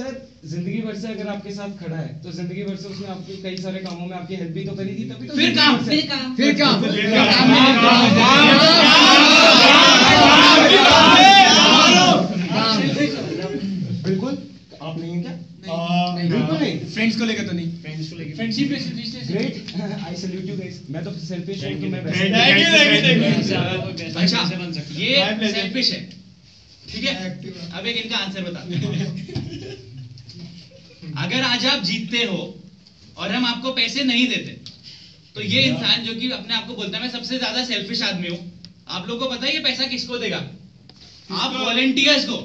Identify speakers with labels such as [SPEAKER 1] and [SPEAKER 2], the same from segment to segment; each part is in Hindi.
[SPEAKER 1] सर जिंदगी भर से अगर आपके साथ खड़ा है तो जिंदगी भर से उसने आपके कई सारे कामों में आपकी हेल्प भी तो करी थी, तभी तो
[SPEAKER 2] फिर काम
[SPEAKER 1] बिल्कुल। आप नहीं है क्या? बिल्कुल नहीं।
[SPEAKER 3] फ्रेंड्स को लेकर तो नहीं,
[SPEAKER 2] friendship
[SPEAKER 1] great, I salute you guys. मैं तो सेल्फिश हूं तो मैं
[SPEAKER 4] अच्छा ये सेल्फिश है, ठीक है। अब एक इनका आंसर बता। अगर आज आप जीतते हो और हम आपको पैसे नहीं देते तो ये इंसान जो कि अपने आप को बोलता है मैं सबसे ज्यादा सेल्फिश आदमी हूं, आप लोगों को पता है ये पैसा किसको देगा? आप वॉलंटियर्स को।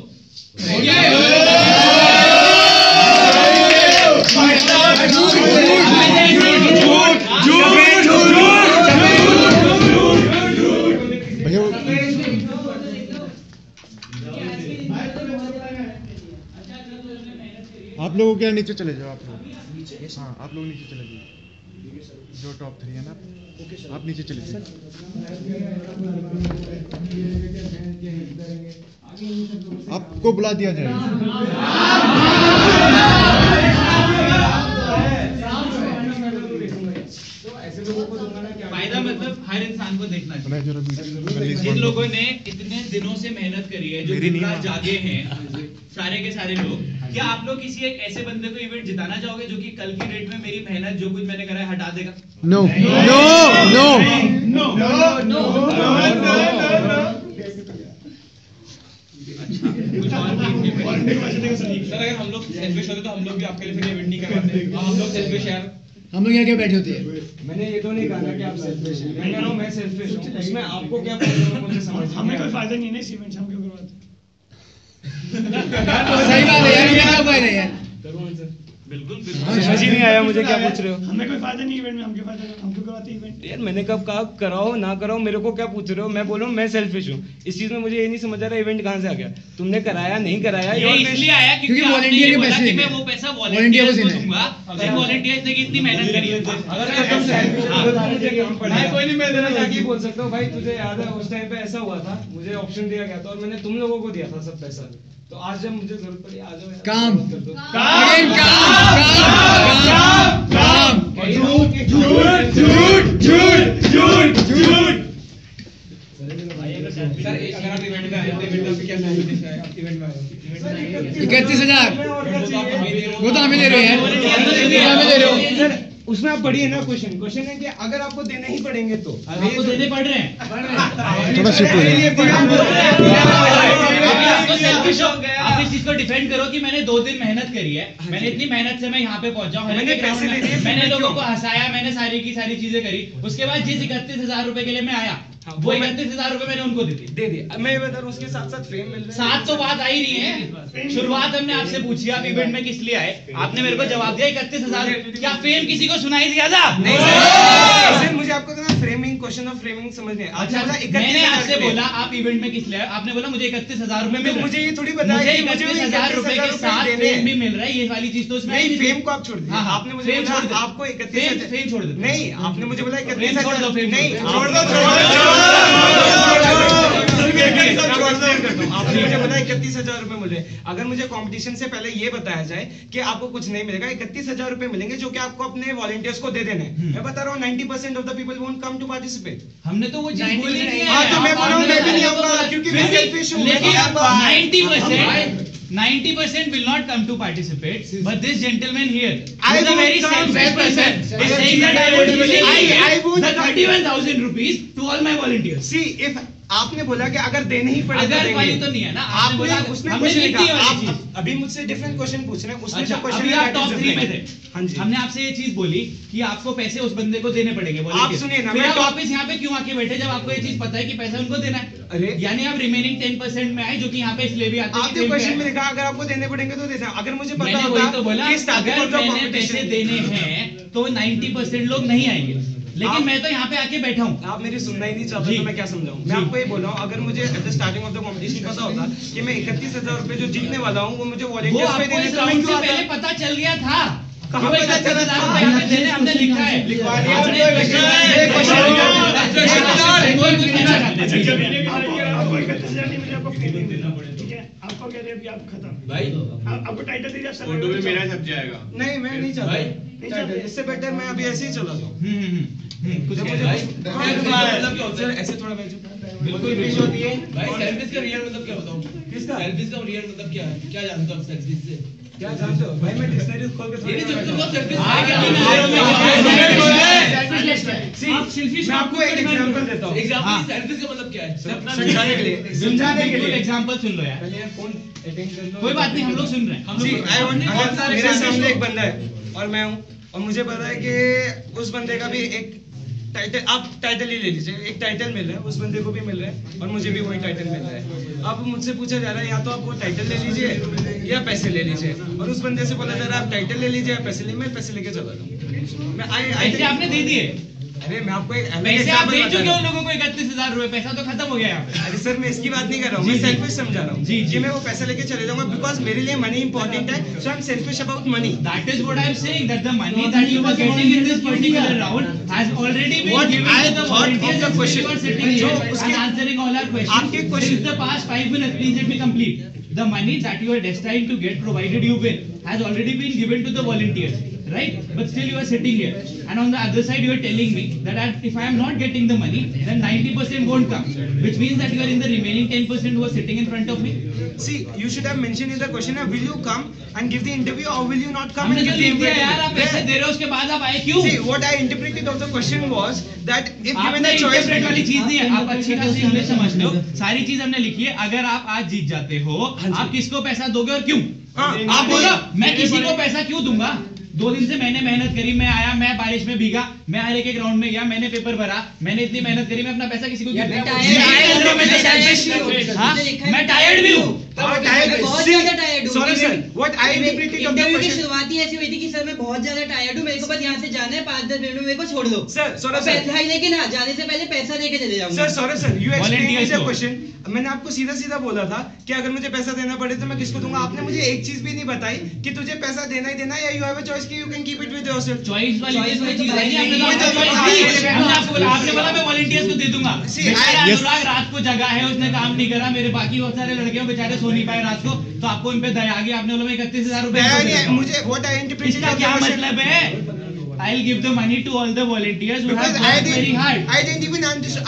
[SPEAKER 5] आप लोग क्या नीचे चले जाओ, आप लोग हाँ आप लोग नीचे चले जाओ, जो टॉप 3 है ना आप नीचे चले जाओ। आपको बुला दिया जाएगा।
[SPEAKER 4] फायदा मतलब हर इंसान को देखना चाहिए। जिन लोगों ने इतने दिनों से मेहनत करी है, जो जागे हैं सारे के सारे लोग, क्या आप लोग किसी एक ऐसे बंदे को इवेंट जिताना चाहोगे जो कि कल की डेट में मेरी मेहनत जो कुछ मैंने करा है हटा देगा?
[SPEAKER 5] No no no no.
[SPEAKER 4] कुछ और सर, अगर हम लोग सेल्फिश होते तो हम लोग भी आपके लिए फिर इवेंट नहीं करवाते। हम लोग सेल्फिश यार,
[SPEAKER 2] हम लोग यहाँ क्या बैठे होते हैं?
[SPEAKER 1] मैंने ये तो नहीं कहा कि आप सेल्फिश हैं, मैं कह रहा हूँ मैं सेल्फिश हूँ। उसमें आपको क्या प्रॉब्लम है मुझे समझ नहीं।
[SPEAKER 3] हमें कोई फायदा नहीं है इस इवेंट से, हम क्यों करवाते?
[SPEAKER 2] सही बात है यार, क्या फायदा है यार?
[SPEAKER 4] बिल्कुल
[SPEAKER 1] समझ ही नहीं आया मुझे क्या पूछ रहे हो।
[SPEAKER 3] हमें कोई फायदा नहीं इवेंट में, हम क्यों करवाते इवेंट?
[SPEAKER 1] यार मैंने कब कहा कराओ ना कराओ, मेरे को क्या पूछ रहे हो? मैं बोलूँ मैं सेल्फिश हूँ, इस चीज में मुझे ये नहीं समझ आ रहा इवेंट कहाँ से आ गया। तुमने कराया नहीं कराया
[SPEAKER 4] ये इसलिए आया क्योंकि
[SPEAKER 2] वॉलंटियर के पैसे
[SPEAKER 4] मैं वो पैसा वॉलंटियर को दूंगा। वॉलंटियर्स ने इतनी मेहनत करी है।
[SPEAKER 1] कोई नहीं, मैं देना जाके बोल सकता हूँ भाई तुझे याद है उस टाइम पे ऐसा हुआ था, मुझे ऑप्शन दिया गया था और मैंने तुम लोगों को दिया था सब पैसा। तो आज जब मुझे जरूरत पड़ी आ जाओ
[SPEAKER 2] काम
[SPEAKER 1] कर दो।
[SPEAKER 4] सर अगर आप इवेंट में आए तो इवेंट में क्या सैलरी है? इवेंट में
[SPEAKER 2] 31,000 वो तो हमें दे रहे हैं, हमें दे रहे हो।
[SPEAKER 1] उसमें आप पढ़िए ना क्वेश्चन है कि अगर आपको देने ही पड़ेंगे तो
[SPEAKER 4] आपको देने पड़ रहे हैं।
[SPEAKER 5] थोड़ा शिफ्ट हो जाए।
[SPEAKER 4] आप इस चीज को डिफेंड करो कि मैंने 2 दिन मेहनत करी है, मैंने इतनी मेहनत से मैं यहाँ पे पहुंचा हूँ, मैंने पैसे दे दिए, मैंने लोगों को हंसाया, मैंने सारी की सारी चीजें करी। उसके बाद जिस 31,000 रुपए के लिए मैं आया वो 31,000 रुपए मैंने उनको दे दिए।
[SPEAKER 1] मैं ये बता रहा हूँ उसके साथ साथ फ्रेम मिल रहा है।
[SPEAKER 4] साथ तो बात आई नहीं है। शुरुआत हमने आपसे पूछी आप इवेंट में किस लिए आए, आपने मेरे को जवाब दिया 31,000। क्या फेम किसी को सुनाई दिया था?
[SPEAKER 1] नहीं सर, मुझे आपको फ्रेमिंग क्वेश्चन ऑफ फ्रेमिंग समझ नहीं।
[SPEAKER 4] अच्छा मैंने आपसे बोला आप इवेंट में किस लिए आए, आपने बोला मुझे 31,000 रुपए मिल रहे हैं।
[SPEAKER 1] मुझे ये थोड़ी बताया कि मुझे
[SPEAKER 4] 31,000 रुपए के साथ फेम भी मिल रहा है, ये वाली चीज तो उसमें
[SPEAKER 1] नहीं। फेम को आप छोड़ दीजिए,
[SPEAKER 4] हाँ,
[SPEAKER 1] आपने मुझे बोला आपको 31,000
[SPEAKER 4] फेम छोड़ दो।
[SPEAKER 1] नहीं, आपने मुझे बोला 31,000
[SPEAKER 4] छोड़ दो, फेम
[SPEAKER 1] नहीं
[SPEAKER 4] छोड़ दो।
[SPEAKER 1] आपने मुझे बताया 31,000 रुपए मिल रहे। अगर मुझे कंपटीशन से पहले ये बताया जाए कि आपको कुछ नहीं मिलेगा, 31,000 रुपए मिलेंगे जो कि आपको अपने वॉलंटियर्स को दे देने हैं। मैं बता रहा हूँ 90% off the people won't come to participate.
[SPEAKER 4] हमने तो वो चीज बोली नहीं है।
[SPEAKER 1] हाँ तो मैं बोल रहा हूँ मैं भी नहीं आऊंगा क्योंकि मैं सेल्फिश हूँ।
[SPEAKER 4] लेकिन 90% will not come to participate, but this gentleman here is a very selfish person. He's saying that I would give the 31,000 rupees to all my volunteers.
[SPEAKER 1] See, if आपने बोला कि अगर देने ही पड़े
[SPEAKER 4] अगर वाली तो नहीं है ना, आपने बोला
[SPEAKER 1] उसने
[SPEAKER 4] हमने
[SPEAKER 1] क्वेश्चन
[SPEAKER 4] लिखी
[SPEAKER 1] कहा।
[SPEAKER 4] वाली चीज।
[SPEAKER 1] आप अभी मुझसे डिफरेंट क्वेश्चन पूछ रहे हैं, उसने
[SPEAKER 4] अच्छा,
[SPEAKER 1] जो क्वेश्चन
[SPEAKER 4] अभी आप टॉप 3 में थे।
[SPEAKER 1] हाँ जी,
[SPEAKER 4] हमने आपसे ये चीज बोली कि आपको पैसे उस बंदे को देने पड़ेंगे।
[SPEAKER 1] आप सुनिए ना,
[SPEAKER 4] फिर
[SPEAKER 1] मैं
[SPEAKER 4] आप वापस यहाँ पे क्यों आके बैठे जब आपको ये चीज पता है कि पैसा उनको देना है?
[SPEAKER 1] अरे
[SPEAKER 4] यानी आप रिमेनिंग 10% में आए जो कि यहाँ पे इसलिए भी आते हैं
[SPEAKER 1] आपने क्वेश्चन में लिखा अगर आपको देने पड़ेंगे तो देना। अगर मुझे पता
[SPEAKER 4] मैंने
[SPEAKER 1] होता
[SPEAKER 4] वही तो बोला
[SPEAKER 1] कि स्टार्टिंग
[SPEAKER 4] अगर
[SPEAKER 1] ऑफ द
[SPEAKER 4] मैंने पैसे
[SPEAKER 1] कंपटीशन
[SPEAKER 4] देने हैं तो 90% लोग नहीं आएंगे, लेकिन मैं तो यहाँ पे आके बैठा हूँ।
[SPEAKER 1] आप मेरी सुनना ही नहीं चाहते तो मैं क्या समझाऊं? मैं आपको ये बोल रहा हूँ अगर मुझे at the starting of the competition पता होता कि मैं 31,000 रुपए जो जीतने वाला हूँ वो मुझे
[SPEAKER 4] वो
[SPEAKER 1] वॉलंटियर्स पे
[SPEAKER 4] आपको
[SPEAKER 1] देने
[SPEAKER 4] इस
[SPEAKER 1] तो मैं
[SPEAKER 4] राउंड
[SPEAKER 1] क्यों
[SPEAKER 4] से पहले
[SPEAKER 1] आता?
[SPEAKER 4] पता चल गया था।
[SPEAKER 1] कहाँ पता चला था?
[SPEAKER 4] हमने लिखा है,
[SPEAKER 1] लिखवा दिया।
[SPEAKER 4] आपने
[SPEAKER 1] आपको
[SPEAKER 4] क्वेश्चन
[SPEAKER 3] आपको 31,000 नहीं मिले, आपको फेमिंग देना पड़ेगा, ठीक है? आपको आपको कह रहे हैं अभी आप खत्म
[SPEAKER 4] भाई
[SPEAKER 3] आपको टाइटल दे दिया सर
[SPEAKER 6] फोटो भी मेरा छप जाएगा।
[SPEAKER 1] नहीं मैं नहीं चाहता
[SPEAKER 4] भाई,
[SPEAKER 3] नहीं चाहते।
[SPEAKER 1] इससे बेटर मैं अभी ऐसे ही चला जाऊँ
[SPEAKER 4] कुछ
[SPEAKER 1] जब
[SPEAKER 4] कह
[SPEAKER 1] मुझे
[SPEAKER 4] रहे हैं?
[SPEAKER 1] हाँ,
[SPEAKER 4] मतलब क्या होता
[SPEAKER 1] सर
[SPEAKER 4] है?
[SPEAKER 1] ऐसे थोड़ा बैठो
[SPEAKER 4] बिल्कुल
[SPEAKER 1] पेश होती है
[SPEAKER 4] भाई सेल्फिश का रियल मतलब क्या बताऊं?
[SPEAKER 1] किसका?
[SPEAKER 4] सेल्फिश का रियल मतलब क्या है? क्या जानते हो आप सेल्फिश से?
[SPEAKER 1] क्या जानते हो भाई मैं डिक्शनरी खोल के
[SPEAKER 4] ये नहीं जानते हो सेल्फिश
[SPEAKER 1] हाँ,
[SPEAKER 4] है क्या?
[SPEAKER 3] आप selfish
[SPEAKER 1] मैं आपको एक एग्जांपल देता हूँ
[SPEAKER 4] एग्जांपल सेल्फिश का मतलब क्या है?
[SPEAKER 1] समझाने के लिए
[SPEAKER 7] एग्जांपल सुन लो यार।
[SPEAKER 1] पहले यार फोन अटेंड कर लो
[SPEAKER 7] कोई बात नहीं, हम लोग सुन रहे हैं।
[SPEAKER 1] जी आई वांट मेरे सामने एक बंदा है और मैं हूँ और मुझे पता है कि उस बंदे का भी एक टाइटल, आप टाइटल ही ले लीजिए, एक टाइटल मिल रहा है उस बंदे को भी मिल रहा है और मुझे भी वही टाइटल मिल रहा है। अब मुझसे पूछा जा रहा है या तो आप वो टाइटल ले लीजिए या पैसे ले लीजिए और उस बंदे से बोला जा रहा है आप टाइटल ले लीजिए या पैसे ले, मैं पैसे लेके चला जाऊँ। मैं
[SPEAKER 7] पैसे आपने दे दिए,
[SPEAKER 1] अरे मैं आपको एक
[SPEAKER 7] पैसे आप दे
[SPEAKER 1] example
[SPEAKER 7] चुके
[SPEAKER 1] बता
[SPEAKER 7] हो
[SPEAKER 1] रहा हूँ।
[SPEAKER 7] लोगों को 31,000 रुपए, पैसा तो खत्म हो गया यहाँ पे।
[SPEAKER 1] अरे सर मैं इसकी बात नहीं कर रहा हूँ, मैं सेल्फिश समझा रहा हूँ
[SPEAKER 7] जी, जी।
[SPEAKER 1] कि मैं वो पैसा लेके चले जाऊंगा बिकॉज मेरे लिए मनी इंपॉर्टेंट है, so I am selfish about money.
[SPEAKER 7] That is what I am saying, that the money that you were getting in this particular round has already been
[SPEAKER 1] What
[SPEAKER 7] given
[SPEAKER 1] I
[SPEAKER 7] to the
[SPEAKER 1] thought of
[SPEAKER 7] volunteers
[SPEAKER 1] the
[SPEAKER 7] and
[SPEAKER 1] question.
[SPEAKER 7] you are sitting
[SPEAKER 1] जो
[SPEAKER 7] here
[SPEAKER 1] उसके-
[SPEAKER 7] and answering all our questions.
[SPEAKER 1] आपके question-
[SPEAKER 7] Since the past 5 minutes, please let me complete. The money that you are destined to get, provided you win, has already been given to the volunteers, right? But still you are sitting here, and on the other side you are telling me that if I am not getting the money, then 90% won't come, which means that you are in the remaining 10% who are sitting in front of me.
[SPEAKER 1] See, you should have mentioned in the question, will you come and give the interview or will you not come
[SPEAKER 7] हमने
[SPEAKER 1] and
[SPEAKER 7] तो
[SPEAKER 1] give the
[SPEAKER 7] लिख दिया
[SPEAKER 1] interview?
[SPEAKER 7] यार, आप पैसे दे रहे हो उसके बाद आप आए क्यों?
[SPEAKER 1] See, what I interpreted of the question was that if given
[SPEAKER 7] आपने
[SPEAKER 1] the choice,
[SPEAKER 7] इंटरप्रेट वाली चीज नहीं है, आप अच्छी खासी इंग्लिश समझते हो, सारी चीज हमने लिखी है। अगर आप आज जीत जाते हो, आप किसको पैसा दोगे और क्यों?
[SPEAKER 1] हाँ,
[SPEAKER 7] आप बोलो, मैं किसी को पैसा क्यों दूंगा? 2 दिन से मैंने मेहनत करी, मैं आया, मैं बारिश में भीगा, मैं हर एक राउंड में गया, मैंने पेपर भरा, मैंने इतनी मेहनत करी, मैं अपना पैसा किसी को क्यों दूं? हाँ, मैं टायर्ड भी हूँ।
[SPEAKER 8] बहुत ज्यादा टायर्ड हूँ।
[SPEAKER 1] Sorry sir, what I interpreted of the
[SPEAKER 8] interview की
[SPEAKER 1] question,
[SPEAKER 8] शुरुआत ही ऐसी हुई थी कि सर मैं बहुत ज्यादा टायर्ड हूँ, मेरे को बस यहाँ से जाना है, 5-10 मिनट में मेरे को छोड़ दो।
[SPEAKER 1] sir, sorry sir,
[SPEAKER 8] भाई लेकिन हाँ, जाने से पहले पैसा देके चले जाऊंगा।
[SPEAKER 1] sir, sorry sir, you explained me
[SPEAKER 7] Volunteers
[SPEAKER 1] the
[SPEAKER 7] को।
[SPEAKER 1] question. मैंने आपको सीधा सीधा बोला था कि अगर मुझे पैसा देना पड़े तो मैं किसको दूंगा। आपने मुझे एक चीज भी नहीं बताई कि तुझे पैसा देना ही देना है या you have a choice कि you can keep it with yourself.
[SPEAKER 7] Choice वाली
[SPEAKER 8] Choice
[SPEAKER 7] कोई
[SPEAKER 8] वाली
[SPEAKER 7] चीज
[SPEAKER 8] तो
[SPEAKER 7] है नहीं,
[SPEAKER 8] बात
[SPEAKER 7] हमने
[SPEAKER 8] नहीं
[SPEAKER 7] तो
[SPEAKER 8] है।
[SPEAKER 7] हमने आपको बोला, आपने बोला मैं वॉलंटियर्स को दे दूंगा।
[SPEAKER 1] See,
[SPEAKER 7] बेचारा
[SPEAKER 1] I-
[SPEAKER 7] अनुराग रात को जगा है, उसने काम नहीं करा, मेरे बाकी बहुत सारे लड़के हैं बेचारे सो नहीं पाए रात को, तो आपको उन पे दया आ गई, आपने बोला मैं 31,000 रुपए
[SPEAKER 1] मैं
[SPEAKER 7] इनको दे
[SPEAKER 1] नहीं,
[SPEAKER 7] देता हूं।
[SPEAKER 1] मुझे what I interpreted
[SPEAKER 7] इसका
[SPEAKER 1] of the
[SPEAKER 7] क्या
[SPEAKER 1] question,
[SPEAKER 7] मतलब है? I'll give the money to all the volunteers who have
[SPEAKER 1] because
[SPEAKER 7] worked very hard.
[SPEAKER 1] I didn't even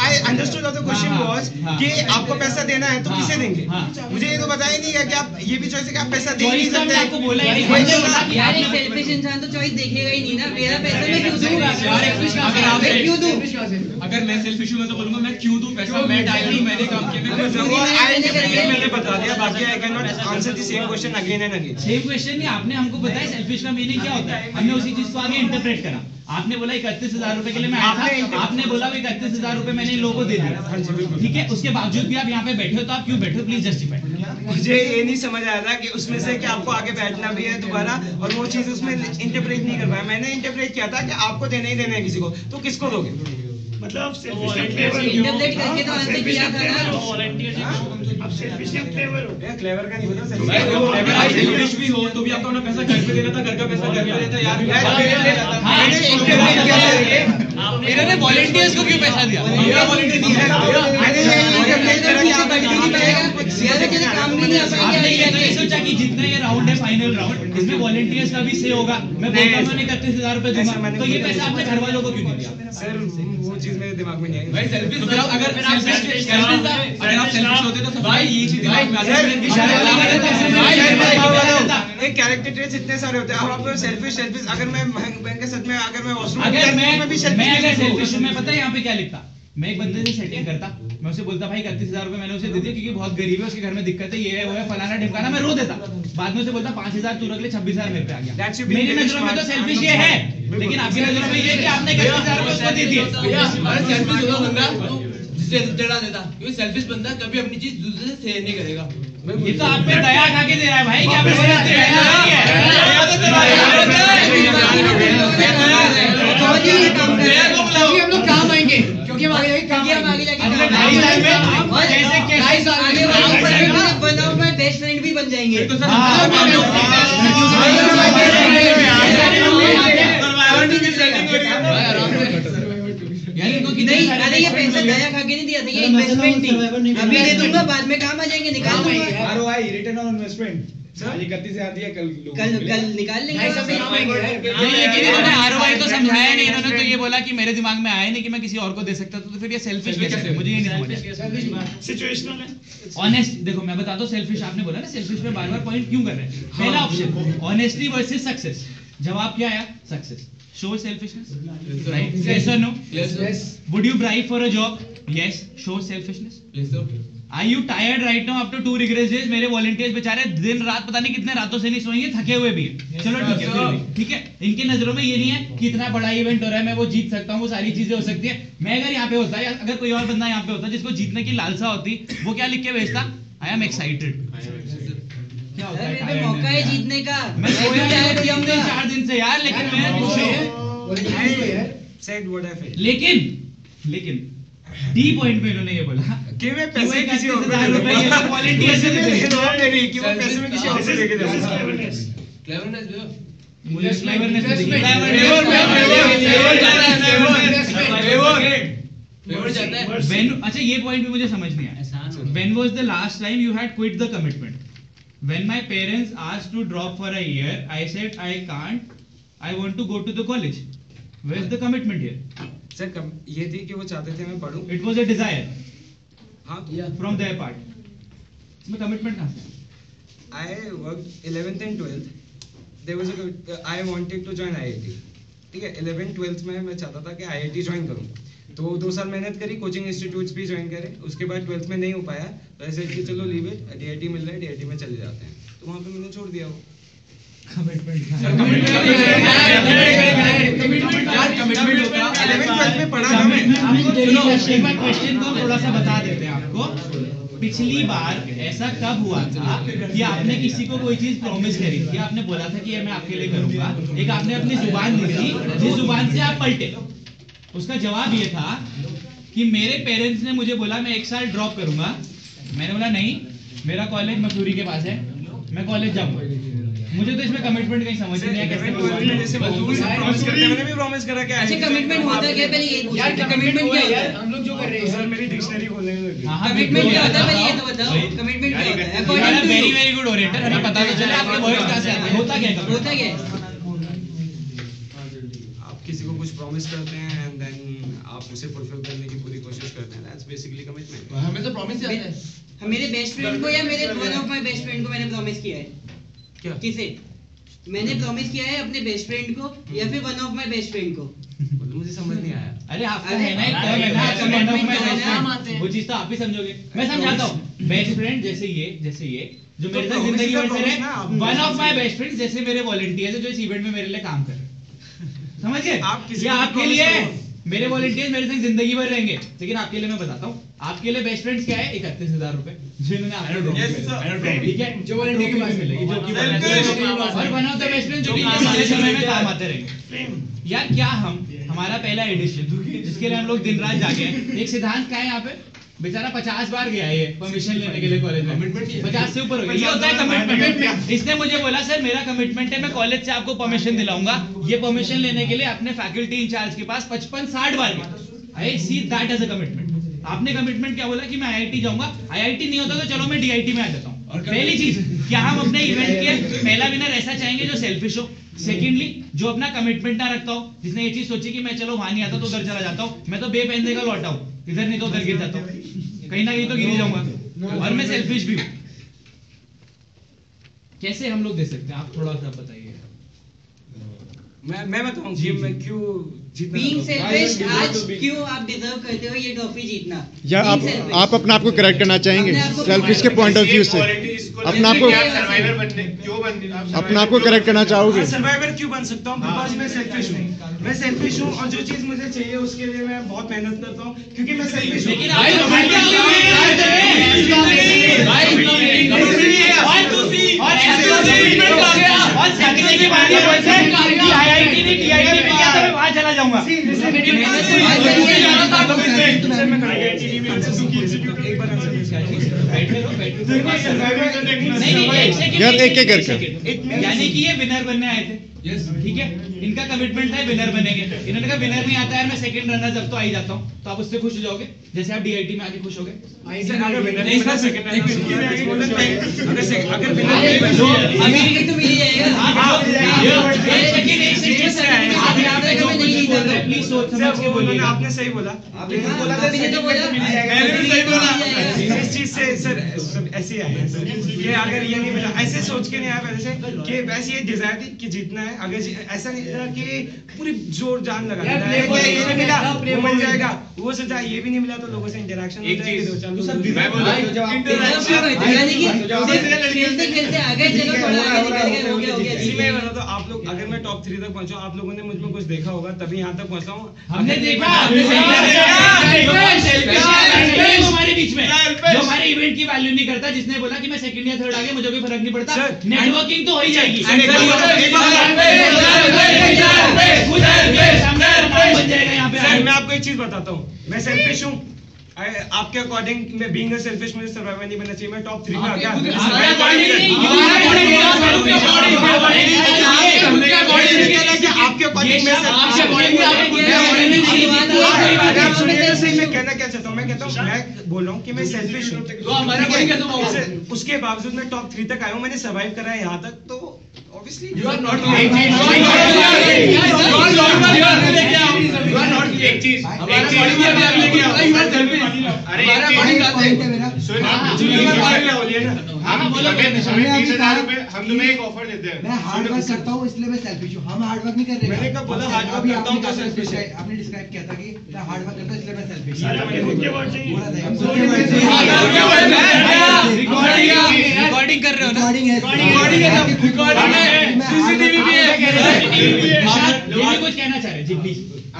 [SPEAKER 1] I understood of the question
[SPEAKER 7] हाँ,
[SPEAKER 1] was
[SPEAKER 7] हाँ।
[SPEAKER 1] कि आपको पैसा देना है तो
[SPEAKER 7] हाँ,
[SPEAKER 1] किसे देंगे।
[SPEAKER 7] हाँ।
[SPEAKER 1] मुझे ये तो बताया ही नहीं है कि आप ये भी चॉइस है कि आप पैसा दे ही नहीं
[SPEAKER 7] चॉइस तो हमने
[SPEAKER 1] सकते।
[SPEAKER 7] आपको बोला ही नहीं,
[SPEAKER 1] वही
[SPEAKER 7] हमने
[SPEAKER 1] तो
[SPEAKER 7] बोला कि
[SPEAKER 8] यार
[SPEAKER 7] आपने
[SPEAKER 8] एक सेल्फिश इंसान तो चॉइस देखेगा ही नहीं ना, मेरा पैसा मैं क्यों दूंगा?
[SPEAKER 7] अगर आप
[SPEAKER 8] मैं क्यों दूं?
[SPEAKER 7] अगर मैं सेल्फिश हूं मैं तो बोलूंगा मैं क्यों दूं पैसा, मैं टाइम हूं, मैंने काम किया,
[SPEAKER 1] मैं जरूर मैंने बता दिया, बाकी I can not answer the same question again and again.
[SPEAKER 7] Same question नहीं, आपने हमको बताया सेल्फिश का मीनिंग क्या होता है, हमने उसी चीज को आगे इंटरप्रेट करा। आपने बोला 31,000 रुपए के लिए मैं आया था, आपने बोला 31,000 रुपए मैंने इन लोगों को दे दिया, ठीक है? उसके बावजूद भी आप यहाँ पे बैठे हो, तो आप क्यों बैठे हो? Please justify.
[SPEAKER 1] मुझे ये नहीं समझ आया था कि उसमें से कि आपको आगे बैठना भी है दोबारा और वो चीज उसमें इंटरप्रेट नहीं कर पाया। मैंने इंटरप्रेट किया था कि आपको देना ही देना है किसी को, तो किसको दोगे?
[SPEAKER 3] मतलब selfish and clever हो।
[SPEAKER 8] इंटरप्रेट करके तो आंसर किया था ना।
[SPEAKER 3] आप selfish and clever हो।
[SPEAKER 1] क्लेवर का नहीं पता
[SPEAKER 7] सेल्फिश भी हो तो भी आपको अपना पैसा घर पे देना था, घर का पैसा घर पे देता यार। इन्होंने वॉलंटियर्स को क्यों पैसा दिया? मेरा वॉलंटियर नहीं है।
[SPEAKER 8] काम भी नहीं आ
[SPEAKER 7] आपने
[SPEAKER 8] पाएंगे।
[SPEAKER 7] ये नहीं सोचा कि जितना ये राउंड है फाइनल राउंड, इसमें वॉलंटियर्स का भी से होगा। मैं बोलता हूं 31,000 रुपए दूंगा, तो ये पैसा आपने घर वालों को क्यों नहीं दिया?
[SPEAKER 1] सर वो चीज मेरे दिमाग में नहीं आई।
[SPEAKER 7] भाई सेल्फिश अगर आप सेल्फिश होते तो भाई ये चीज दिमाग में आ जाती।
[SPEAKER 1] एक कैरेक्टर ट्रेट्स इतने सारे होते हैं। अब आप सेल्फिश अगर मैं बैंक के सच में अगर मैं वॉशरूम
[SPEAKER 7] अगर मैं
[SPEAKER 1] भी
[SPEAKER 7] अगर सेल्फिश हूं, मैं पता है यहाँ पे क्या लिखता, मैं एक बंदे से सेटिंग करता, मैं उसे बोलता भाई 31,000 रुपए मैंने उसे दे दिया क्योंकि बहुत गरीब है, उसके घर में दिक्कत है, ये है वो है फलाना ढिमकाना, मैं रो देता। बाद में उसे बोलता 5,000 तू रख ले, 26,000 मेरे पे आ गया। मेरी नजरों में तो सेल्फिश ये है, लेकिन आपकी नजरों में ये है कि आपने 31,000 रुपए उसको दे दिए।
[SPEAKER 4] सेल्फिश होगा बंदा जिससे जड़ा देता, क्योंकि सेल्फिश बंदा कभी अपनी चीज दूसरे से शेयर नहीं करेगा।
[SPEAKER 7] ये तो आप पे दया खा के दे रहा है भाई, क्या आप दया नहीं है?
[SPEAKER 2] क्योंकि हम लोग काम आएंगे, क्योंकि हम आगे जाके काम
[SPEAKER 8] हम आगे
[SPEAKER 2] आएंगे।
[SPEAKER 8] जाके
[SPEAKER 7] ढाई साल में कैसे कैसे
[SPEAKER 8] आगे बनाओ मैं बेस्ट फ्रेंड भी बन जाएंगे।
[SPEAKER 7] यानी इनको
[SPEAKER 8] नहीं, अरे मैंने ये पैसा दया खा के नहीं दिया था, ये इन्वेस्टमेंट थी। अभी दे दूंगा, बाद में काम आ जाएंगे, निकाल दूंगा।
[SPEAKER 2] ROI रिटर्न ऑन इन्वेस्टमेंट आज 31 से आती है, कल
[SPEAKER 8] कल निकाल लेंगे।
[SPEAKER 7] लेकिन इन्होंने ROI तो समझाया नहीं, इन्होंने तो ये बोला कि मेरे दिमाग में आया नहीं कि मैं किसी और को दे सकता, तो फिर ये सेल्फिश कैसे है? मुझे ये नहीं समझ।
[SPEAKER 3] सिचुएशनल है।
[SPEAKER 7] ऑनेस्ट देखो, मैं बताता हूँ सेल्फिश, आपने बोला ना सेल्फिश पे बार बार पॉइंट क्यों कर रहे हैं। पहला ऑप्शन ऑनेस्टी वर्सेस सक्सेस, जवाब क्या आया? Success. Show selfishness, right? Yes और no?
[SPEAKER 2] Yes.
[SPEAKER 7] Would you bribe for a job? Yes. Show selfishness. Are you tired right now after 2 rigorous days? मेरे वॉलंटियर्स बेचारे दिन रात पता नहीं कितने रातों से नहीं सोएंगे, थके हुए भी हैं। चलो ठीक है, फिर भी ठीक है। इनकी नजरों में ये नहीं है कि इतना बड़ा इवेंट हो रहा है, मैं वो जीत सकता हूँ, वो सारी चीजें हो सकती है। मैं अगर यहाँ पे होता या अगर कोई और बंदा यहाँ पे होता जिसको जीतने की लालसा होती, वो क्या लिख के भेजता? I am excited. क्या होता है?
[SPEAKER 8] मौका है जीतने का।
[SPEAKER 7] मैं सोया नहीं 4 दिन से यार, लेकिन मैं
[SPEAKER 1] said what I felt.
[SPEAKER 7] लेकिन डी पॉइंट में इन्होंने ये बोला
[SPEAKER 1] कि मैं पैसे किसी और को
[SPEAKER 7] ₹31,000 ये लोग वॉलंटियर से देते हैं।
[SPEAKER 1] कि वो पैसे में किसी और को लेके जाऊँ।
[SPEAKER 7] मुझे क्लेवरनेस नहीं दिखी। अच्छा ये पॉइंट भी मुझे समझ नहीं आया। When was the last time you had quit the commitment? When my parents asked to drop for a year, I said I can't. I want to go to the college. Where's the commitment here?
[SPEAKER 1] Sir ये थी कि वो चाहते थे मैं पढूं।
[SPEAKER 7] It was a desire
[SPEAKER 1] हाँ
[SPEAKER 7] from their part. इसमें commitment कहाँ से?
[SPEAKER 1] I worked 11th and 12th. There was I wanted to join IIT. ठीक है, 11th 12th में मैं चाहता था कि IIT ज्वाइन करूं, तो 2 साल मेहनत करी, कोचिंग इंस्टीट्यूट्स भी ज्वाइन करे। उसके बाद 12th में नहीं हो पाया, तो ऐसे कि चलो लीव इट, DIT मिल रहा है, DIT में चले जाते हैं, तो वहाँ पे मैंने छोड़ दिया वो।
[SPEAKER 7] Commitment
[SPEAKER 1] में पढ़ा था मैं।
[SPEAKER 7] चलो एक बार क्वेश्चन को थोड़ा सा बता देते हैं आपको। पिछली बार ऐसा कब हुआ था कि आपने किसी को कोई चीज प्रॉमिस करी थी, आपने बोला था कि ये मैं आपके लिए करूंगा, एक आपने अपनी जुबान दी थी, जिस जुबान से आप पलटे, उसका जवाब ये था कि मेरे पेरेंट्स ने मुझे बोला मैं 1 साल ड्रॉप करूंगा। मैंने बोला नहीं, मेरा कॉलेज मसूरी के पास है, मैं कॉलेज जाऊंगा। मुझे तो इसमें कमिटमेंट कहीं समझ नहीं आया कैसे
[SPEAKER 1] मैंने भी प्रॉमिस करा कि
[SPEAKER 8] अच्छा कमिटमेंट होता क्या? पहले ये
[SPEAKER 2] यार
[SPEAKER 8] कमिटमेंट क्या होता है?
[SPEAKER 2] हम लोग जो कर रहे हैं
[SPEAKER 1] सर मेरी डिक्शनरी खोलने में लगी।
[SPEAKER 8] कमिटमेंट क्या होता है? पहले ये तो बताओ, कमिटमेंट क्या होता है? According to
[SPEAKER 7] very very good orienter, हमें पता तो चला आपके वर्ड्स कहां से आते हैं। होता क्या है?
[SPEAKER 8] होता क्या है?
[SPEAKER 1] आप किसी को कुछ प्रॉमिस करते हैं एंड देन आप उसे फुलफिल करने की पूरी कोशिश करते हैं, दैट्स बेसिकली कमिटमेंट।
[SPEAKER 2] हमें तो प्रॉमिस आता है।
[SPEAKER 8] मेरे बेस्ट फ्रेंड को या मेरे one of my best friend को मैंने प्रॉमिस किया है।
[SPEAKER 1] क्या?
[SPEAKER 8] किसे मैंने प्रॉमिस किया है? अपने बेस्ट फ्रेंड को या फिर one of my best friend को?
[SPEAKER 1] मुझे समझ नहीं आया।
[SPEAKER 7] अरे आपका है ना एक टर्म है ना, आपका one of my best friend, वो चीज तो आप ही समझोगे। मैं समझाता हूँ। बेस्ट फ्रेंड जैसे ये जो मेरे साथ जिंदगी भर से रहे, one of my best friends जैसे मेरे वॉलंटियर्स है जो इस इवेंट में मेरे लिए काम कर रहे हैं। समझ गए? ये आपके लिए मेरे वॉलंटियर्स मेरे संग जिंदगी भर रहेंगे, लेकिन आपके लिए मैं बताता हूँ, आपके लिए बेस्ट फ्रेंड्स क्या है? 31,000 रुपए जिन्होंने आपको ड्रॉप किया, ठीक है, जो वॉलंटियर के पास मिलेगी, जो कि और one of the best friends जो कि आने समय में काम आते रहेंगे। यार क्या हमारा पहला एडिशन जिसके लिए हम लोग दिन रात जागे हैं, एक सिद्धांत क्या है यहाँ पे? बेचारा 50 बार गया है परमिशन लेने के लिए कॉलेज में, 50 से ऊपर हो गया। ये होता है कमिटमेंट। इसने मुझे बोला सर मेरा कमिटमेंट है, मैं कॉलेज से आपको परमिशन दिलाऊंगा। ये परमिशन लेने के लिए अपने फैकल्टी इंचार्ज के पास 55-60 बार गया। I see that as a commitment. आपने कमिटमेंट क्या बोला कि मैं IIT जाऊंगा, IIT नहीं होता तो चलो मैं DIT में आ जाता हूँ। पहली चीज, क्या हम अपने इवेंट के पहला विनर ऐसा चाहेंगे जो सेल्फिश हो? सेकेंडली, जो अपना कमिटमेंट ना रखता हो, जिसने ये चीज सोची कि मैं चलो वहां नहीं आता तो उधर चला जाता हूँ, मैं तो बेपहनने का लौटा हूँ, इधर नहीं तो उधर गिर जाता हूँ, कहीं ना कहीं तो गिर जाऊंगा, और मैं सेल्फिश भी हूँ। कैसे हम लोग दे सकते हैं? आप थोड़ा सा बताइए।
[SPEAKER 1] मैं बताऊं कि मैं क्यों जीतना
[SPEAKER 8] बीइंग
[SPEAKER 1] चाहता हूं।
[SPEAKER 8] सेल्फिश आज क्यों आप डिजर्व करते हो ये ट्रॉफी जीतना?
[SPEAKER 5] या आप अपने आप को करेक्ट करना चाहेंगे सेल्फिश के पॉइंट ऑफ व्यू से? अपना आपको अपना आपको करेक्ट करना चाहोगे?
[SPEAKER 1] सर्वाइवर क्यों बन सकता हूँ? बिकॉज मैं सेल्फिश हूँ। मैं सेल्फिश हूँ और जो चीज मुझे चाहिए उसके लिए मैं बहुत मेहनत करता हूँ क्योंकि मैं सेल्फिश हूँ।
[SPEAKER 7] लेकिन चला जाऊंगा।
[SPEAKER 1] एक बार आंसर
[SPEAKER 7] बैठे रहो, बैठे रहो। नहीं, एक सेकंड,
[SPEAKER 5] यार, एक-एक करके।
[SPEAKER 7] यानी कि ये विनर बनने आए थे, ठीक है, इनका कमिटमेंट है विनर बनेंगे। इन्होंने कहा विनर नहीं आता यार, मैं सेकंड रनर जब तो आ ही जाता हूँ, तो आप उससे खुश हो जाओगे जैसे आप डीआईटी में आके खुश हो गए।
[SPEAKER 1] अगर विनर नहीं बना सेकंड अगर विनर
[SPEAKER 8] अभी तो मिल ही जाएगा।
[SPEAKER 7] प्लीज सोच समझ के बोलिए।
[SPEAKER 1] आपने सही बोला,
[SPEAKER 8] मैंने तो बोला
[SPEAKER 1] इस चीज से सर ऐसे आए हैं सर कि अगर ये नहीं मिला, ऐसे सोच के नहीं आया पहले से कि वैसे ये डिजायर थी कि जीतना है। अगर ऐसा नहीं था कि पूरी जोर जान लगा देना है कि ये नहीं मिला वो मिल जाएगा, वो सोचा ये भी नहीं मिला तो लोगों से इंटरेक्शन हो जाएगी।
[SPEAKER 8] खेलते खेलते आ गए, चलो थोड़ा आगे निकल गए, हो गया हो
[SPEAKER 1] इसी में
[SPEAKER 8] गया।
[SPEAKER 1] बता तो आप लोग, अगर मैं टॉप 3 तक पहुंचा, आप लोगों ने मुझ में कुछ देखा होगा तभी यहाँ तक पहुंचा हूँ।
[SPEAKER 7] हमने देखा हमारे बीच में जो हमारे इवेंट की वैल्यू नहीं करता, जिसने बोला कि मैं सेकंड या थर्ड आ गया मुझे कोई फर्क नहीं पड़ता, नेटवर्किंग तो हो ही जाएगी।
[SPEAKER 1] सर मैं आपको एक चीज बताता हूँ, मैं सेल्फिश हूँ आपके अकॉर्डिंग। मैं बीइंग अ सेल्फिश मुझे सर्वाइवर नहीं बनना चाहिए, मैं टॉप 3 में आ गया। आपके अकॉर्डिंग मैं कहना क्या चाहता हूँ, मैं कहता हूँ, मैं बोल रहा हूँ कि मैं सेल्फिश हूँ, उसके बावजूद मैं टॉप 3 तक आया हूँ, मैंने सर्वाइव करा है यहाँ तक, तो ऑब्वियसली यू आर नॉट
[SPEAKER 4] एक चीज
[SPEAKER 6] हम तुम्हें एक ऑफर देते हैं। मैं हार्ड वर्क करता हूँ इसलिए मैं सेल्फिश हूँ। हम हार्ड वर्क नहीं कर रहे।
[SPEAKER 1] मैंने कब बोला हार्ड वर्क करता हूँ तो सेल्फिश है?
[SPEAKER 6] आपने डिस्क्राइब किया था कि मैं हार्ड वर्क करता हूँ इसलिए मैं सेल्फिश
[SPEAKER 8] रिकॉर्डिंग कर रहे हो ना?
[SPEAKER 7] ये कुछ कहना चाह रहे जी, प्लीज।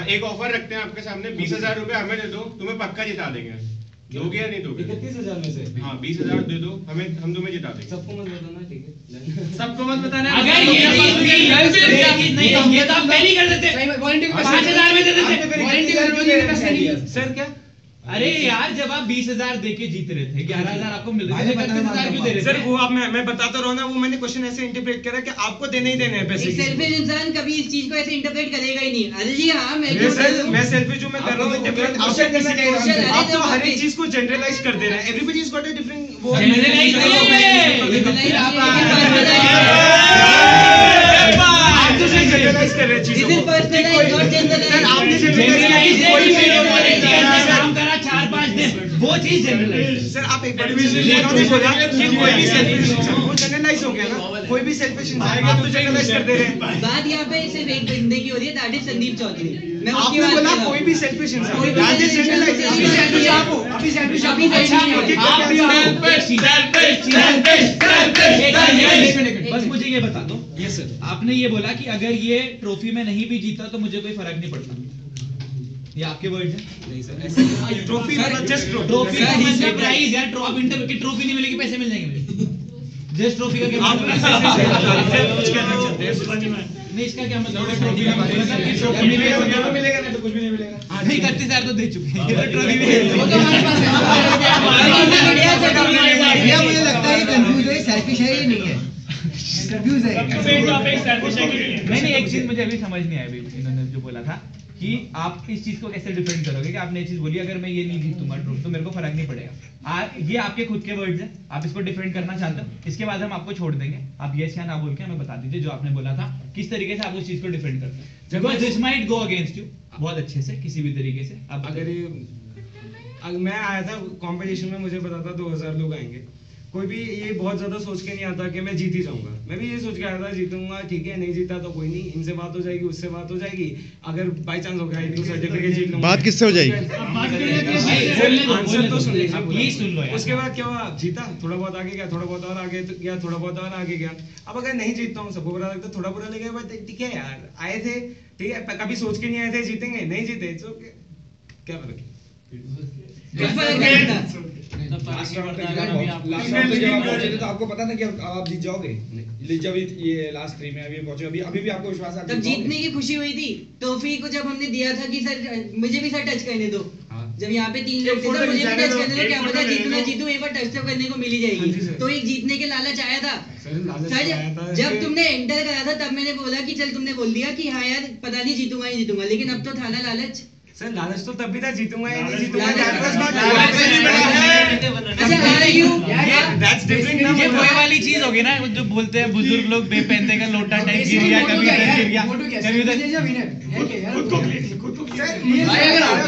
[SPEAKER 6] एक ऑफर रखते हैं आपके सामने, 20,000 रुपए हमें दे दो, तुम्हें पक्का जिता देंगे। दोगे या नहीं दोगे?
[SPEAKER 1] 31,000 में से
[SPEAKER 6] हाँ 20,000 दे दो हमें, हम तुम्हें जिता देंगे।
[SPEAKER 1] सबको मत बताना, ठीक है?
[SPEAKER 8] सबको मत बताना।
[SPEAKER 7] अगर ये नहीं ये तो आप पहले ही कर देते, 5,000 में दे देते।
[SPEAKER 1] सर क्या?
[SPEAKER 7] अरे यार जब आप 20,000 देके जीत रहे थे, 11,000 आपको मिल रहे थे, 31,000 क्यों दे रहे थे?
[SPEAKER 1] सर वो आप मैं बताता रहा ना, वो मैंने क्वेश्चन ऐसे इंटरप्रेट करा कि आपको देने ही देने हैं पैसे।
[SPEAKER 8] एक सेल्फिश इंसान कभी इस चीज को ऐसे इंटरप्रेट करेगा ही नहीं। अरे जी हाँ,
[SPEAKER 1] मैं सेल्फिश हूं, मैं कर रहा हूं इंटरप्रेट। आप तो हर एक चीज को जनरलाइज कर दे रहे हैं। Everybody is got a different वो
[SPEAKER 7] जनरलाइज नहीं
[SPEAKER 1] आप तो सिर्फ जनरलाइज कर रहे हैं चीजों को। सर आपने जनरलाइज
[SPEAKER 7] काम करा 4-5 दिन, वो चीज जनरलाइज।
[SPEAKER 1] सर आप एक बार उन्होंने बोला कि कोई भी सेल्फिश इंसान, वो जनरलाइज हो गया ना, कोई भी सेल्फिश इंसान, आप तो जनरलाइज कर दे रहे हैं।
[SPEAKER 8] बात यहाँ पे सिर्फ एक बंदे की हो रही है, दैट इज संदीप चौधरी। मैं उसकी
[SPEAKER 1] आपने
[SPEAKER 8] बात
[SPEAKER 1] बोला
[SPEAKER 8] कर रहा हूँ।
[SPEAKER 1] कोई भी सेल्फिश इंसान,
[SPEAKER 8] कोई भी
[SPEAKER 1] दैट इज जनरलाइज।
[SPEAKER 8] अभी सेल्फिश आप हो,
[SPEAKER 1] अभी सेल्फिश आप
[SPEAKER 8] अभी सेल्फिश
[SPEAKER 7] बस मुझे ये बता दो,
[SPEAKER 1] यस सर।
[SPEAKER 7] आपने ये बोला कि अगर ये ट्रॉफी में नहीं भी जीता तो मुझे कोई फर्क नहीं पड़ता, ये आपके वर्ड है?
[SPEAKER 1] नहीं सर, ऐसे ट्रॉफी मतलब जस्ट
[SPEAKER 7] ट्रॉफी का मतलब प्राइज यार, ट्रॉफी नहीं मिलेगी पैसे मिल जाएंगे मुझे। जस्ट ट्रॉफी का क्या
[SPEAKER 1] आप
[SPEAKER 7] मतलब?
[SPEAKER 1] कुछ कहना चाहते हैं?
[SPEAKER 7] नहीं इसका क्या मतलब? ट्रॉफी का मतलब ट्रॉफी नहीं मिलेगा,
[SPEAKER 1] मिलेगा नहीं तो कुछ भी नहीं मिलेगा।
[SPEAKER 7] नहीं 31,000 तो दे चुके हैं, ट्रॉफी
[SPEAKER 6] मुझे लगता है कंफ्यूज है, सेल्फिश है ये नहीं है, कंफ्यूज है।
[SPEAKER 7] नहीं एक चीज मुझे अभी समझ नहीं आया अभी इन्होंने जो बोला था कि आप इस चीज को कैसे डिफेंड करोगे कि आपने ये चीज बोली अगर मैं ये नहीं जीतूंगा ट्रॉफी तो मेरे को फर्क नहीं पड़ेगा। ये आपके खुद के वर्ड्स हैं, आप इसको डिफेंड करना चाहते हो, इसके बाद हम आपको छोड़ देंगे, आप यस या ना बोल के हमें बता दीजिए जो आपने बोला था, किस तरीके से आप उस चीज को डिफेंड करते हैं। Because this might go against you बहुत अच्छे से किसी भी तरीके से। अब
[SPEAKER 1] अगर मैं आया था कंपटीशन में, मुझे पता था 2,000 लोग आएंगे, कोई भी ये बहुत ज्यादा सोच के नहीं आता कि मैं जीत ही जाऊंगा। मैं भी ये सोच के आया था जीतूंगा, ठीक है, नहीं जीता तो कोई नहीं, इनसे बात हो जाएगी, उससे बात हो जाएगी, अगर बाय चांस हो गया एक दो सर्टिफिकेट जीत लूंगा।
[SPEAKER 5] बात किससे हो जाएगी?
[SPEAKER 1] आंसर तो सुन लीजिए,
[SPEAKER 7] प्लीज सुन लो यार।
[SPEAKER 1] उसके बाद क्या हुआ, जीता, थोड़ा बहुत आगे गया, थोड़ा बहुत और आगे गया, थोड़ा बहुत और आगे गया। अब अगर नहीं जीतता हूँ, सबको बुरा लगता, थोड़ा बुरा लगेगा, बट ठीक है यार, आए थे, ठीक है, कभी सोच के नहीं आए थे जीतेंगे, नहीं जीते तो क्या फर्क है?
[SPEAKER 9] तो आपको पता था कि आप जीत जाओगे, जब ये लास्ट 3 में अभी पहुंचे, अभी भी आपको विश्वास है?
[SPEAKER 8] तब जीतने की खुशी हुई थी। ट्रॉफी को जब हमने दिया था कि सर मुझे भी सर टच करने दो, जब यहाँ पे 3 लोग थे तो मुझे भी टच करने को क्या पता जीतू ना जीतू, एक बार टच तो करने को मिल ही जाएगी। तो एक जीतने के लालच आया था सर, जब तुमने एंटर करा था तब मैंने बोला कि चल, तुमने बोल दिया कि हाँ यार पता नहीं जीतूंगा नहीं जीतूंगा, लेकिन अब तो था ना लालच।
[SPEAKER 1] सर लालच तो तब भी था, जीतूंगा या नहीं जीतूंगा।
[SPEAKER 7] ये वही वाली चीज होगी ना जो बोलते हैं बुजुर्ग लोग, बेपहनते का लोटा टाइप गिर गया, कभी इधर गिर गया, कभी उधर।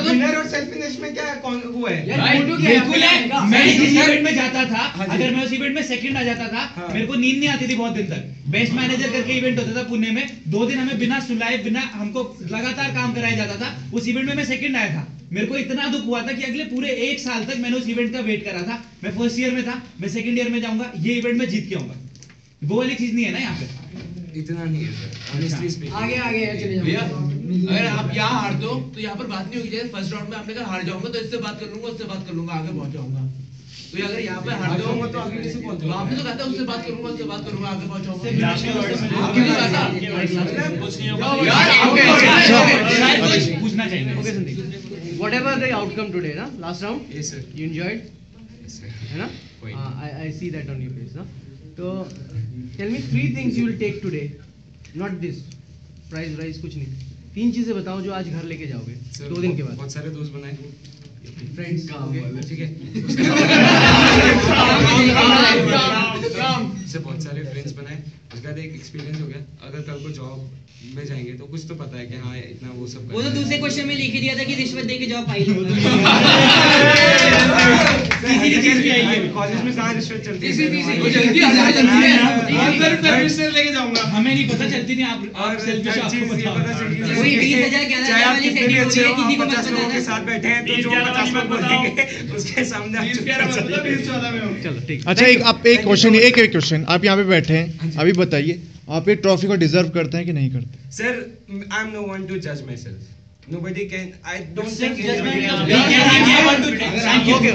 [SPEAKER 1] विनर और सेल्फिश में क्या कौन वो है?
[SPEAKER 7] बिल्कुल है। मैं इस इवेंट में जाता था, अगर मैं उस इवेंट में सेकंड आ जाता था, मेरे को नींद नहीं आती थी बहुत दिन तक। बेस्ट मैनेजर करके इवेंट होता था पुणे में, 2 दिन हमें बिना सुलाए, बिना हमको लगातार काम कराया जाता था। उस इवेंट में मैं सेकंड आया था, मेरे को इतना दुख हुआ था कि अगले पूरे 1 साल तक मैंने उस इवेंट का वेट करा था। मैं फर्स्ट ईयर में था, मैं सेकंड ईयर में जाऊंगा, ये इवेंट में जीत के आऊंगा। वो वाली चीज नहीं है ना यहाँ पे,
[SPEAKER 1] इतना नहीं है सर, ऑनेस्टली स्पीकिंग।
[SPEAKER 6] आगे चले जाओ
[SPEAKER 10] भैया, अगर आप यहाँ हार दो तो यहाँ पर बात नहीं होगी। जैसे फर्स्ट राउंड में आपने कहा हार जाऊंगा तो इससे बात कर लूंगा, उससे बात कर लूंगा, आगे पहुंच जाऊंगा। तो अगर यहाँ पे हार जाऊंगा तो आगे कैसे पहुंचूंगा? आपने तो कहा था उससे बात करूंगा, उससे बात करूंगा, आगे पहुंचाऊंगा।
[SPEAKER 7] पूछना चाहिए।
[SPEAKER 6] Okay, Sandeep. Whatever the outcome today, na? Last round?
[SPEAKER 1] Yes sir.
[SPEAKER 6] You enjoyed?
[SPEAKER 1] Yes sir.
[SPEAKER 6] है ना?
[SPEAKER 1] Quite.
[SPEAKER 6] I see that on your face, na? तो tell me 3 things you will take today. Not this. Prize कुछ नहीं. 3 चीजें बताओ जो आज घर लेके जाओगे 2 दिन के बाद.
[SPEAKER 1] बहुत सारे दोस्त बनाए,
[SPEAKER 6] फ्रेंड्स,
[SPEAKER 1] ठीक है। से बहुत सारे फ्रेंड्स बनाए, उसके बाद एक एक्सपीरियंस हो गया। अगर कल को जॉब में जाएंगे तो कुछ तो पता है कि हाँ इतना वो सब।
[SPEAKER 8] वो तो दूसरे क्वेश्चन में लिख ही दिया था कि रिश्वत दे के जॉब पाई लो।
[SPEAKER 1] कॉलेज में कहाँ रिश्वत चलती है?
[SPEAKER 9] लेके जाऊंगा।
[SPEAKER 7] हमें नहीं पता चलती नहीं, आप
[SPEAKER 1] और
[SPEAKER 7] सेल्फिश आपको पता होगा।
[SPEAKER 8] वही 20,000 11,000 वाली सेटिंग हो रही है, किसी को मत
[SPEAKER 1] 50 लोगों के
[SPEAKER 8] बताना।
[SPEAKER 1] साथ बैठे हैं तो जो 50 लोग बोलेंगे उसके सामने आप चुप कर जाइए।
[SPEAKER 6] चलो ठीक.
[SPEAKER 5] अच्छा, एक आप एक क्वेश्चन आप यहाँ पे बैठे हैं, अभी बताइए आप ये ट्रॉफी को डिजर्व करते हैं कि नहीं करते?
[SPEAKER 1] Sir, I'm no one to judge myself. Nobody can. I don't think
[SPEAKER 8] Self-judgment
[SPEAKER 1] anybody
[SPEAKER 8] is-
[SPEAKER 1] can.
[SPEAKER 7] Thank you.
[SPEAKER 1] Okay.